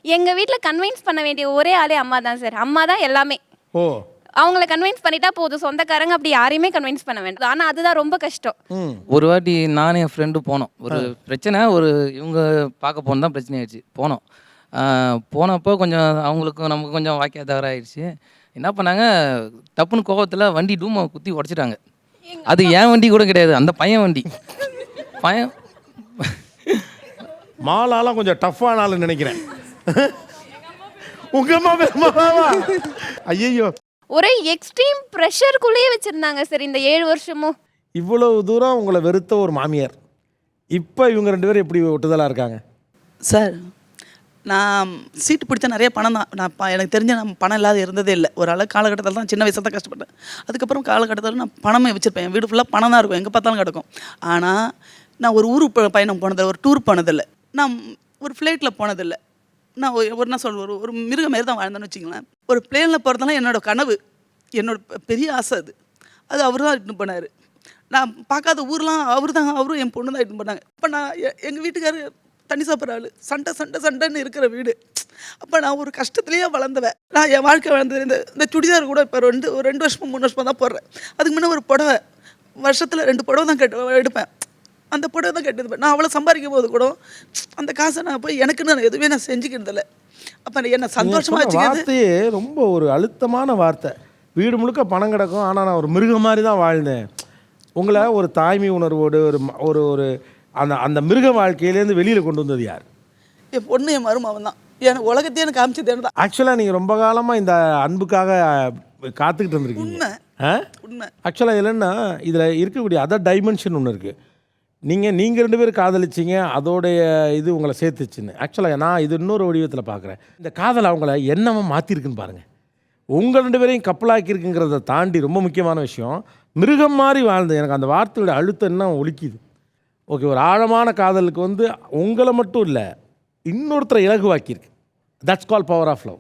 எங்கள் வீட்டில் கன்வின்ஸ் பண்ண வேண்டிய ஒரே ஆளே அம்மா தான் சார். அம்மா தான் எல்லாமே. ஓ அவங்கள கன்வின்ஸ் பண்ணிட்டா போதும். சொந்தக்காரங்க அப்படி யாரையுமே கன்வின்ஸ் பண்ண வேண்டாம். ஆனால் அதுதான் ரொம்ப கஷ்டம். ஒரு வாட்டி நானும் என் ஃப்ரெண்டு போனோம். ஒரு பிரச்சனை, இவங்க பார்க்க போனது தான் பிரச்சனை ஆயிடுச்சு. போனப்போ கொஞ்சம் அவங்களுக்கும் நமக்கு கொஞ்சம் வாக்கிய தவறு ஆயிடுச்சு. என்ன பண்ணாங்க, டப்புன்னு கோபத்தில் வண்டி டூமை குத்தி உடச்சிட்டாங்க. அது என் வண்டி கூட கிடையாது, அந்த பையன் வண்டி. பையன் மாலாலாம் கொஞ்சம் டஃப்பான ஆளுன்னு நினைக்கிறேன். உங்க அம்மா ஐயோ, ஒரு எக்ஸ்ட்ரீம் ப்ரெஷருக்குள்ளேயே வச்சுருந்தாங்க சார் இந்த 7 வருஷமும். இவ்வளவு தூரம் உங்களை வெறுத்த ஒரு மாமியார், இப்போ இவங்க 2 பேரும் எப்படி ஒட்டுதலாக இருக்காங்க? சார், நான் சீட்டு பிடிச்ச நிறைய பணம் தான். எனக்கு தெரிஞ்ச நான் பணம் இல்லாத இருந்ததே இல்லை. ஒரு அளவு காலகட்டத்தில் தான், சின்ன வயசில் தான் கஷ்டப்பட்டேன். அதுக்கப்புறம் காலகட்டத்தில் நான் பணமே வச்சுருப்பேன். என் வீடு ஃபுல்லாக பணம் தான் இருக்கும், எங்கே பார்த்தாலும் கிடக்கும். ஆனால் நான் ஒரு ஊருக்கு பயணம் போனதில்லை, ஒரு டூர் போனதில்லை, நான் ஒரு ஃப்ளைட்டில் போனதில்லை. நான் என்ன சொல்ல, ஒரு மிருக மாரி தான் வாழ்ந்தேன்னு வச்சுங்களேன். ஒரு பிளேனில் போகிறதெல்லாம் என்னோடய கனவு, என்னோட பெரிய ஆசை. அது அவர் தான் இட்டுன்னு போனார். நான் பார்க்காத ஊர்லாம் அவரும் என் பொண்ணு தான் இட்டுன்னு போனாங்க. இப்போ நான் எங்கள் வீட்டுக்காரர் தண்ணி சாப்பிட்ற ஆள், சண்டைன்னு இருக்கிற வீடு. அப்போ நான் ஒரு கஷ்டத்துலேயே வளர்ந்தவன். நான் என் வாழ்க்கை வளர்ந்தது இந்த சுடிதார் கூட இப்போ 2 வருஷமாக 3 வருஷமாக தான் போடுறேன். அதுக்கு முன்னே ஒரு புடவை, வருஷத்தில் 2 புடவை தான் எடுப்பேன். அந்த புடவை தான் கட்டுது. நான் அவ்வளோ சம்பாதிக்கும் போது கூட அந்த காசை நான் போய் எனக்குன்னு நான் எதுவுமே நான் செஞ்சுக்கிறதில்ல. அப்போ என்ன சந்தோஷமாக வச்சுக்கிறது. வார்த்தையே ரொம்ப ஒரு அழுத்தமான வார்த்தை. வீடு முழுக்க பணம் கிடக்கும், ஆனால் நான் ஒரு மிருகம் மாதிரி தான் வாழ்ந்தேன். உங்களை ஒரு தாய்மை உணர்வோடு ஒரு ஒரு அந்த அந்த மிருக வாழ்க்கையிலேருந்து வெளியில் கொண்டு வந்தது யார்? என் பொண்ணு, என் மருமகன் தான். எனக்கு உலகத்தையே எனக்கு காமிச்சது தான். ஆக்சுவலாக நீங்கள் ரொம்ப காலமாக இந்த அன்புக்காக காத்துக்கிட்டு இருந்திருக்கீங்க. உண்மை. ஆக்சுவலாக இல்லைன்னா இதில் இருக்கக்கூடிய அதர் டைமென்ஷன் ஒன்று இருக்குது. நீங்கள் 2 பேரும் காதலிச்சிங்க, அதோடைய இது உங்களை சேர்த்துச்சுன்னு. ஆக்சுவலாக நான் இது இன்னொரு வடிவத்தில் பார்க்குறேன். இந்த காதல் அவங்கள என்னவா மாற்றிருக்குன்னு பாருங்கள். உங்கள் 2 பேரையும் கப்பலாக்கியிருக்குங்கிறத தாண்டி ரொம்ப முக்கியமான விஷயம், மிருகம் மாதிரி வாழ்ந்து எனக்கு அந்த வார்த்தையோட அழுத்தம் என்ன ஒலிக்குது. ஓகே, ஒரு ஆழமான காதலுக்கு உங்களை மட்டும் இல்லை, இன்னொருத்தரை இலகுவாக்கியிருக்கு. That's call power of love.